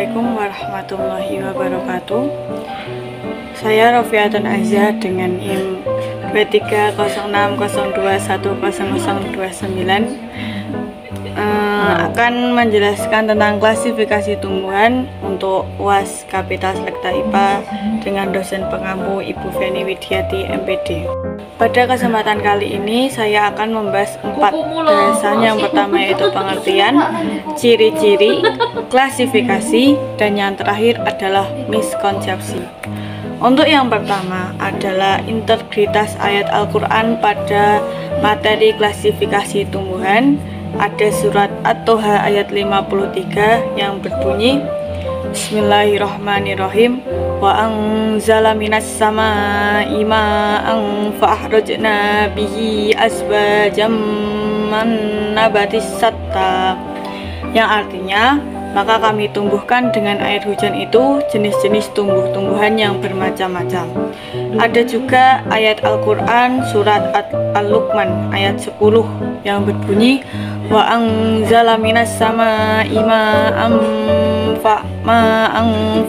Assalamualaikum warahmatullahi wabarakatuh. Saya Rofiatun Azza dengan IM 230602100029 akan menjelaskan tentang klasifikasi tumbuhan untuk UAS Kapital Selekta IPA dengan dosen pengampu Ibu Feni Widiati MPD. Pada kesempatan kali ini saya akan membahas 4 bahasan. Yang pertama yaitu pengertian, ciri-ciri, klasifikasi, dan yang terakhir adalah miskonsepsi. Untuk yang pertama adalah integritas ayat Al-Quran pada materi klasifikasi tumbuhan. Ada surat At-Toha ayat 53 yang berbunyi Bismillahirrahmanirrahim, wa anzala minas samaa'i ma'an fa'akhrajna bihi azwajam min nabatis satta, yang artinya maka kami tumbuhkan dengan air hujan itu jenis-jenis tumbuh-tumbuhan yang bermacam-macam. Ada juga ayat Al-Quran surat Al-Luqman ayat 10 yang berbunyi wa anzala minas samaa'i ma'an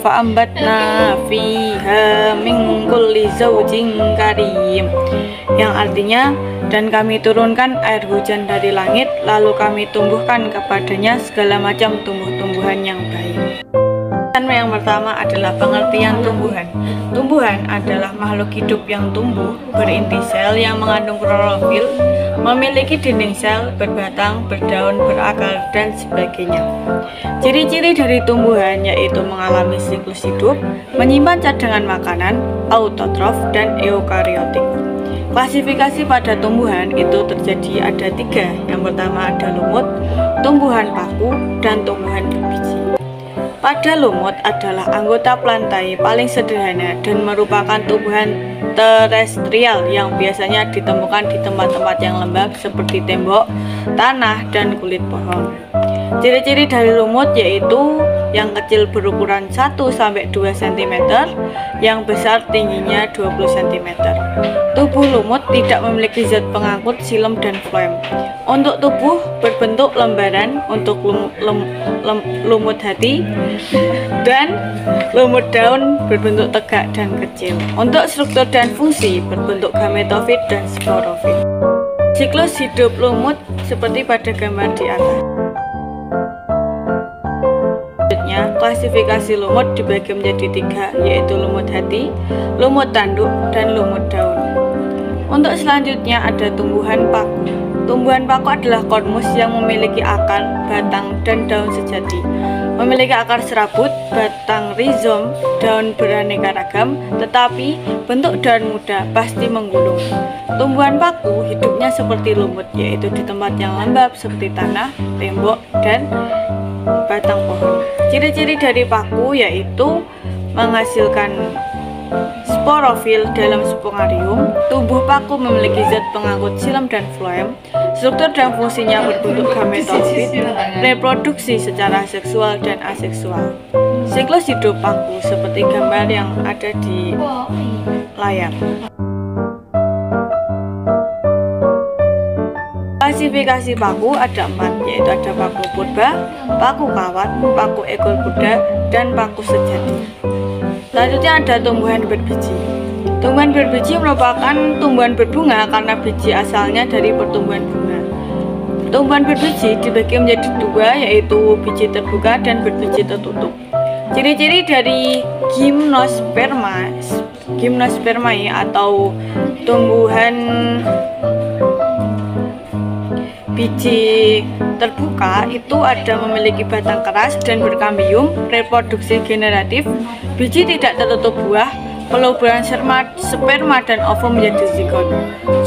fa'ambatna fiha min kulli zawjin karim, yang artinya dan kami turunkan air hujan dari langit lalu kami tumbuhkan kepadanya segala macam tumbuh-tumbuhan yang baik. Yang pertama adalah pengertian tumbuhan. Tumbuhan adalah makhluk hidup yang tumbuh, berinti sel yang mengandung klorofil, memiliki dinding sel, berbatang, berdaun, berakar, dan sebagainya. Ciri-ciri dari tumbuhan yaitu mengalami siklus hidup, menyimpan cadangan makanan, autotrof, dan eukariotik. Klasifikasi pada tumbuhan itu terjadi ada 3. Yang pertama ada lumut, tumbuhan paku, dan tumbuhan berbiji. Pada lumut adalah anggota plantae paling sederhana dan merupakan tumbuhan terestrial yang biasanya ditemukan di tempat-tempat yang lembab seperti tembok, tanah, dan kulit pohon. Ciri-ciri dari lumut yaitu yang kecil berukuran 1-2 cm, yang besar tingginya 20 cm. Tubuh lumut tidak memiliki zat pengangkut xilem dan floem. Untuk tubuh berbentuk lembaran, untuk lumut hati dan lumut daun berbentuk tegak dan kecil. Untuk struktur dan fungsi berbentuk gametofit dan sporofit. Siklus hidup lumut seperti pada gambar di atas. Klasifikasi lumut dibagi menjadi 3, yaitu lumut hati, lumut tanduk, dan lumut daun. Untuk selanjutnya ada tumbuhan paku. Tumbuhan paku adalah kormus yang memiliki akar, batang, dan daun sejati. Memiliki akar serabut, batang rizom, daun beraneka ragam, tetapi bentuk daun muda pasti menggulung. Tumbuhan paku hidupnya seperti lumut, yaitu di tempat yang lembab seperti tanah, tembok, dan batang pohon. Ciri-ciri dari paku yaitu menghasilkan sporofil dalam spongarium. Tubuh paku memiliki zat pengangkut xilem dan floem. Struktur dan fungsinya berbentuk gametofit, reproduksi secara seksual dan aseksual. Siklus hidup paku seperti gambar yang ada di layar. Klasifikasi paku ada 4, yaitu ada paku purba, paku kawat, paku ekor kuda, dan paku sejati. Selanjutnya ada tumbuhan berbiji. Tumbuhan berbiji merupakan tumbuhan berbunga karena biji asalnya dari pertumbuhan bunga. Tumbuhan berbiji dibagi menjadi 2, yaitu biji terbuka dan berbiji tertutup. Ciri-ciri dari gymnospermae atau tumbuhan biji terbuka itu ada memiliki batang keras dan berkambium, reproduksi generatif, biji tidak tertutup buah, peluburan sperma dan ovum menjadi zigot.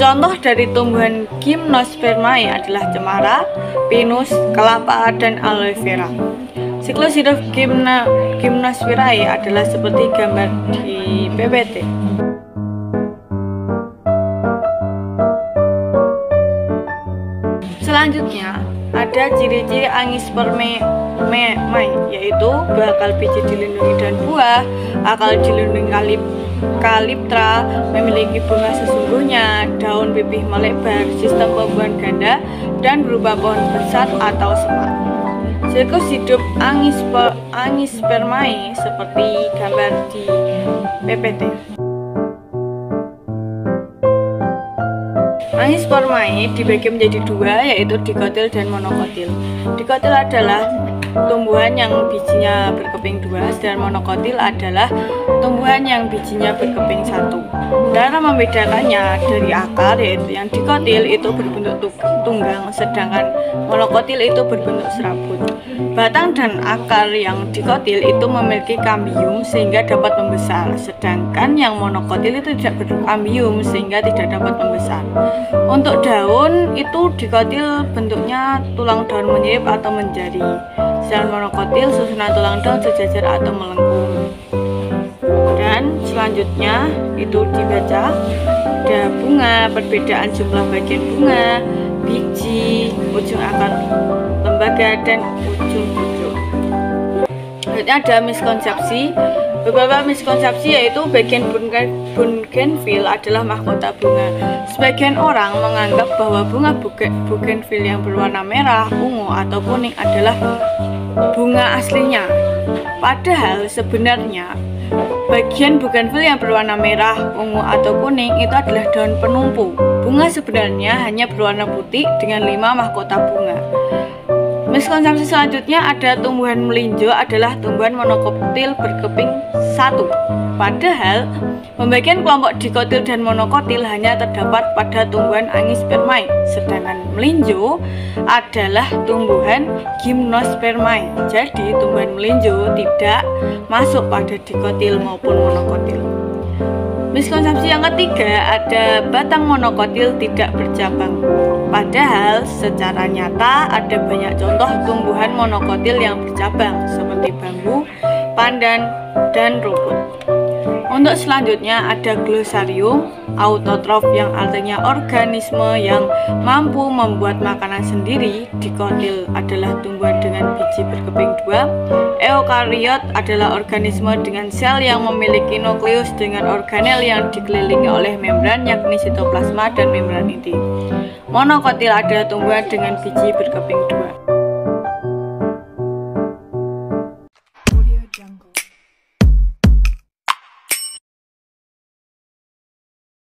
Contoh dari tumbuhan gymnospermae adalah cemara, pinus, kelapa, dan aloe vera. Siklus hidup gymnospermae adalah seperti gambar di PPT. Selanjutnya ada ciri-ciri angiospermae, yaitu bakal biji dilindungi daun buah, akar dilindungi kaliptra, memiliki bunga sesungguhnya, daun pipih melebar, sistem pembuahan ganda, dan berupa pohon besar atau semak. Siklus hidup Angiospermae seperti gambar di PPT. Angiospermae dibagi menjadi dua, yaitu dikotil dan monokotil. Dikotil adalah tumbuhan yang bijinya berkeping dua, sedangkan monokotil adalah tumbuhan yang bijinya berkeping satu. Cara membedakannya dari akar, yaitu yang dikotil itu berbentuk tunggang, sedangkan monokotil itu berbentuk serabut. Batang dan akar yang dikotil itu memiliki kambium sehingga dapat membesar, sedangkan yang monokotil itu tidak berkambium sehingga tidak dapat membesar. Untuk daun itu dikotil bentuknya tulang daun menyirip atau menjari, sedangkan monokotil susunan tulang daun sejajar atau melengkung. Dan selanjutnya itu dibaca ada bunga, perbedaan jumlah bagian bunga, biji, ujung akar lembaga, dan ujung pucuk. Selanjutnya ada miskonsepsi. Beberapa miskonsepsi yaitu bagian bougainville adalah mahkota bunga. Sebagian orang menganggap bahwa bunga bougainville yang berwarna merah, ungu, atau kuning adalah bunga aslinya. Padahal sebenarnya bagian bougainville yang berwarna merah, ungu, atau kuning itu adalah daun penumpu. Bunga sebenarnya hanya berwarna putih dengan 5 mahkota bunga. Miskonsepsi selanjutnya ada tumbuhan melinjo adalah tumbuhan monokotil berkeping satu. Padahal pembagian kelompok dikotil dan monokotil hanya terdapat pada tumbuhan Angiospermae, sedangkan melinjo adalah tumbuhan Gymnospermae. Jadi tumbuhan melinjo tidak masuk pada dikotil maupun monokotil. Miskonsepsi yang ketiga ada batang monokotil tidak bercabang. Padahal secara nyata ada banyak contoh tumbuhan monokotil yang bercabang seperti bambu, pandan, dan rumput. Untuk selanjutnya ada glosarium, autotrof yang artinya organisme yang mampu membuat makanan sendiri. Dikotil adalah tumbuhan dengan biji berkeping dua. Eukariot adalah organisme dengan sel yang memiliki nukleus dengan organel yang dikelilingi oleh membran yakni sitoplasma dan membran inti. Monokotil adalah tumbuhan dengan biji berkeping dua.